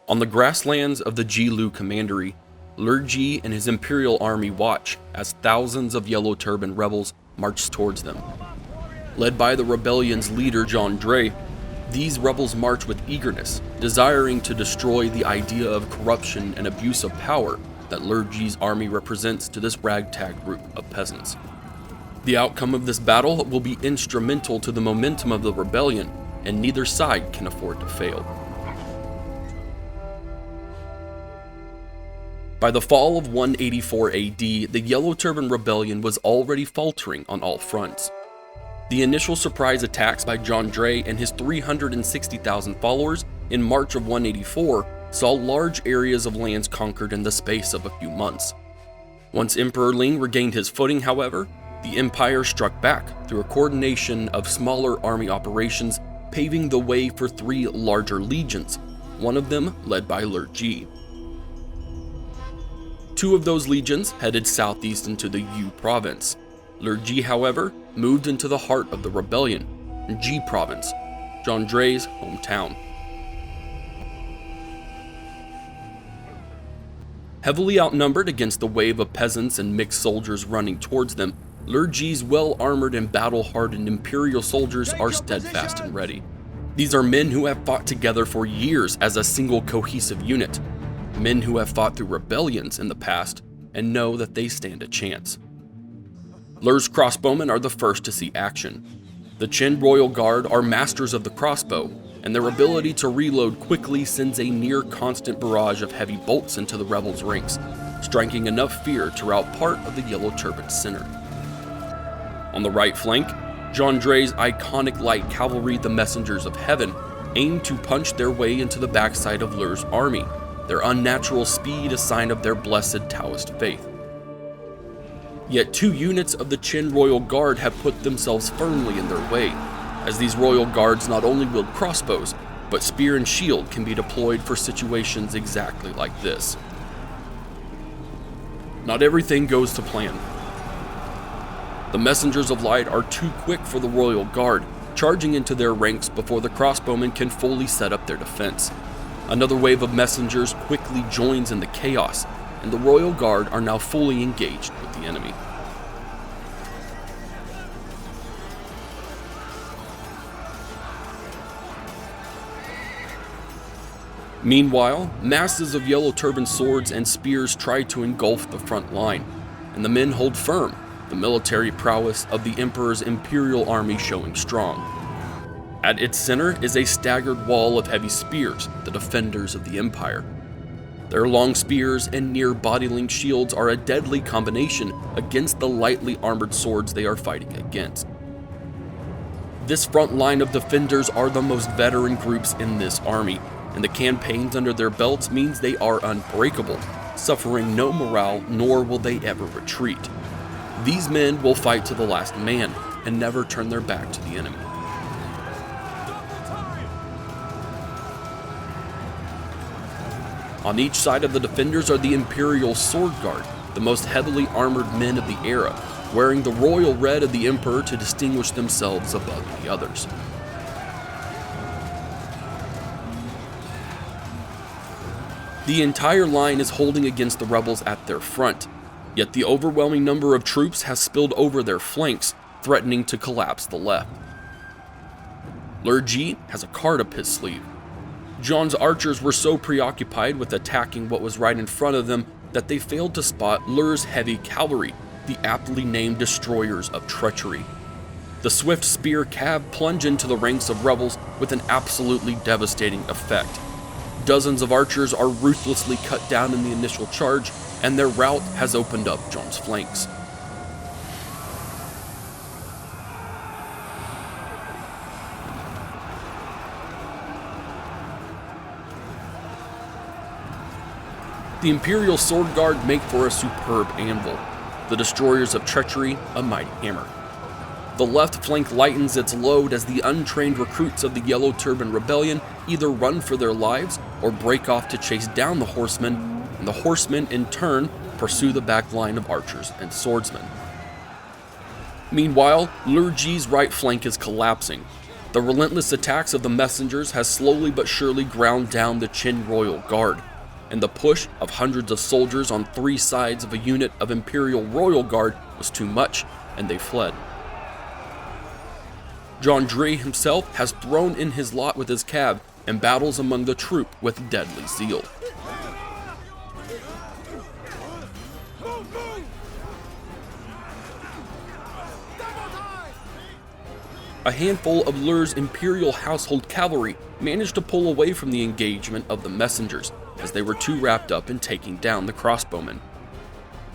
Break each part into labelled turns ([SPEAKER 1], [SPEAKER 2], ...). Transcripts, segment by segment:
[SPEAKER 1] On the grasslands of the Jilu Commandery, Lu Zhi and his Imperial army watch as thousands of Yellow Turban rebels march towards them. Led by the rebellion's leader Zhang Jue, these rebels march with eagerness, desiring to destroy the idea of corruption and abuse of power that Lu Zhi's army represents to this ragtag group of peasants. The outcome of this battle will be instrumental to the momentum of the rebellion, and neither side can afford to fail. By the fall of 184 AD, the Yellow Turban Rebellion was already faltering on all fronts. The initial surprise attacks by Zhang Jue and his 360,000 followers in March of 184 saw large areas of lands conquered in the space of a few months. Once Emperor Ling regained his footing, however, the empire struck back through a coordination of smaller army operations, paving the way for 3 larger legions, one of them led by Lu Zhi. 2 of those legions headed southeast into the Yu province. Lu Zhi, however, moved into the heart of the rebellion, Ji province, Zhang Jue's hometown. Heavily outnumbered against the wave of peasants and mixed soldiers running towards them, Lu Zhi's well-armored and battle-hardened Imperial soldiers are steadfast and ready. These are men who have fought together for years as a single cohesive unit, men who have fought through rebellions in the past and know that they stand a chance. Lu's crossbowmen are the first to see action. The Qin Royal Guard are masters of the crossbow, and their ability to reload quickly sends a near-constant barrage of heavy bolts into the rebels' ranks, striking enough fear to rout part of the Yellow Turban center. On the right flank, Zhang Jue's iconic light cavalry, the Messengers of Heaven, aim to punch their way into the backside of Lu's army, their unnatural speed a sign of their blessed Taoist faith. Yet 2 units of the Qin Royal Guard have put themselves firmly in their way, as these Royal Guards not only wield crossbows, but spear and shield can be deployed for situations exactly like this. Not everything goes to plan. The Messengers of Light are too quick for the Royal Guard, charging into their ranks before the crossbowmen can fully set up their defense. Another wave of messengers quickly joins in the chaos, and the Royal Guard are now fully engaged with the enemy. Meanwhile, masses of Yellow Turban swords and spears try to engulf the front line, and the men hold firm, the military prowess of the Emperor's Imperial army showing strong. At its center is a staggered wall of heavy spears, the defenders of the Empire. Their long spears and near body-length shields are a deadly combination against the lightly armored swords they are fighting against. This front line of defenders are the most veteran groups in this army, and the campaigns under their belts means they are unbreakable, suffering no morale, nor will they ever retreat. These men will fight to the last man and never turn their back to the enemy. On each side of the defenders are the Imperial Sword Guard, the most heavily armored men of the era, wearing the royal red of the Emperor to distinguish themselves above the others. The entire line is holding against the rebels at their front, yet the overwhelming number of troops has spilled over their flanks, threatening to collapse the left. Lu Zhi has a card up his sleeve. Zhang's archers were so preoccupied with attacking what was right in front of them that they failed to spot Lu's heavy cavalry, the aptly named Destroyers of Treachery. The swift spear cav plunge into the ranks of rebels with an absolutely devastating effect. Dozens of archers are ruthlessly cut down in the initial charge, and their rout has opened up Zhang's flanks. The Imperial Sword Guard make for a superb anvil, the Destroyers of Treachery a mighty hammer. The left flank lightens its load as the untrained recruits of the Yellow Turban Rebellion either run for their lives or break off to chase down the horsemen, and the horsemen in turn pursue the back line of archers and swordsmen. Meanwhile, Lu Zhi's right flank is collapsing. The relentless attacks of the messengers has slowly but surely ground down the Qin royal guard, and the push of hundreds of soldiers on three sides of a unit of Imperial royal guard was too much, and they fled. Zhang Jue himself has thrown in his lot with his cav and battles among the troop with deadly zeal. A handful of Lu's Imperial household cavalry managed to pull away from the engagement of the messengers, as they were too wrapped up in taking down the crossbowmen.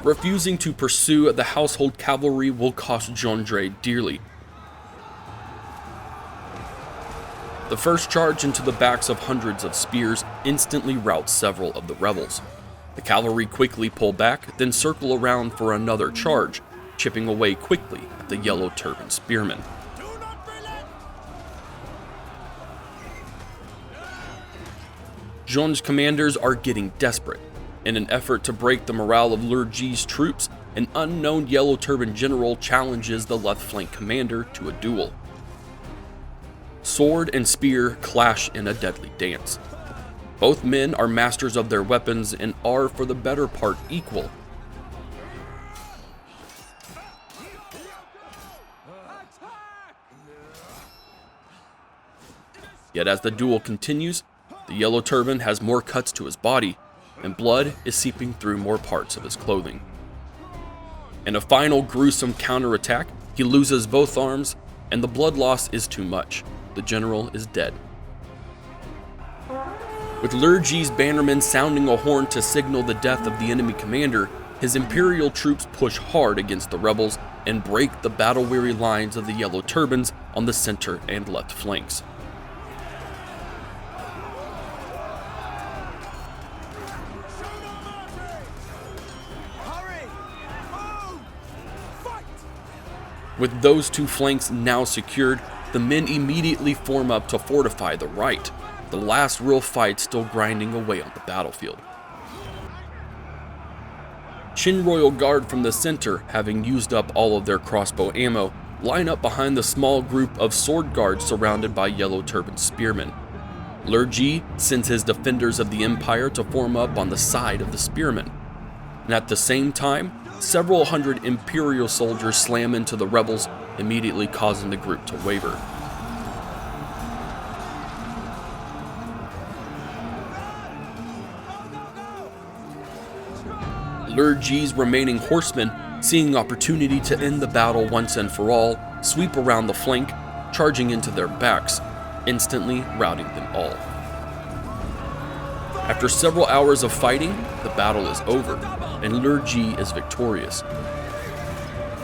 [SPEAKER 1] Refusing to pursue the household cavalry will cost Zhang Jue dearly. The first charge into the backs of hundreds of spears instantly routs several of the rebels. The cavalry quickly pull back, then circle around for another charge, chipping away quickly at the Yellow Turban spearmen. Zhang's commanders are getting desperate. In an effort to break the morale of Lu Zhi's troops, an unknown Yellow Turban general challenges the left flank commander to a duel. Sword and spear clash in a deadly dance. Both men are masters of their weapons and are, for the better part, equal. Yet as the duel continues, the Yellow Turban has more cuts to his body, and blood is seeping through more parts of his clothing. In a final gruesome counterattack, he loses both arms, and the blood loss is too much. The general is dead. With Lu Zhi's bannermen sounding a horn to signal the death of the enemy commander, his Imperial troops push hard against the rebels and break the battle-weary lines of the Yellow Turbans on the center and left flanks. With those two flanks now secured, the men immediately form up to fortify the right, the last real fight still grinding away on the battlefield. Qin Royal Guard from the center, having used up all of their crossbow ammo, line up behind the small group of sword guards surrounded by Yellow Turban spearmen. Lu Zhi sends his defenders of the Empire to form up on the side of the spearmen. And at the same time, several hundred Imperial soldiers slam into the rebels, immediately causing the group to waver. Lu Zhi's remaining horsemen, seeing opportunity to end the battle once and for all, sweep around the flank, charging into their backs, instantly routing them all. After several hours of fighting, the battle is over, and Lu Zhi is victorious.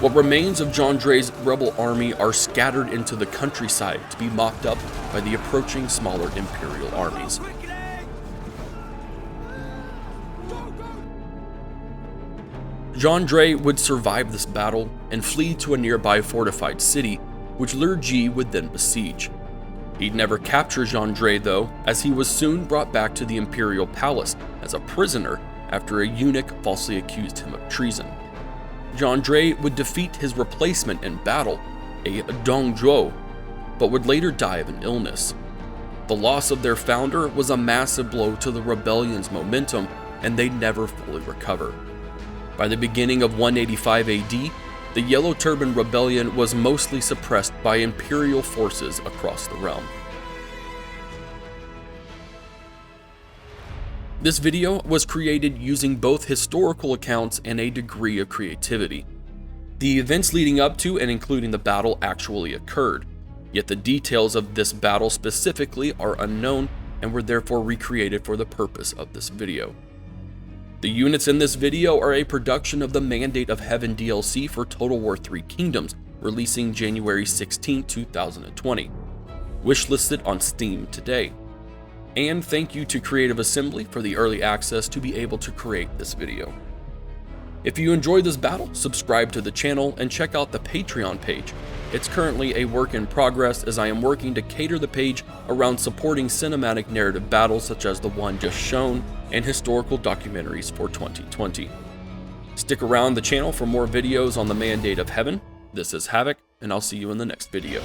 [SPEAKER 1] What remains of Zhang Jue's rebel army are scattered into the countryside to be mopped up by the approaching smaller Imperial armies. Zhang Jue would survive this battle and flee to a nearby fortified city, which Lu Zhi would then besiege. He'd never capture Zhang Jue though, as he was soon brought back to the Imperial palace as a prisoner after a eunuch falsely accused him of treason. Zhang Jue would defeat his replacement in battle, a Zhang Jue, but would later die of an illness. The loss of their founder was a massive blow to the rebellion's momentum, and they'd never fully recover. By the beginning of 185 AD, the Yellow Turban Rebellion was mostly suppressed by Imperial forces across the realm. This video was created using both historical accounts and a degree of creativity. The events leading up to and including the battle actually occurred, yet the details of this battle specifically are unknown and were therefore recreated for the purpose of this video. The units in this video are a production of the Mandate of Heaven DLC for Total War 3 Kingdoms, releasing January 16, 2020. Wishlisted on Steam today. And thank you to Creative Assembly for the early access to be able to create this video. If you enjoyed this battle, subscribe to the channel and check out the Patreon page. It's currently a work in progress as I am working to cater the page around supporting cinematic narrative battles such as the one just shown and historical documentaries for 2020. Stick around the channel for more videos on the Mandate of Heaven. This is Havoc, and I'll see you in the next video.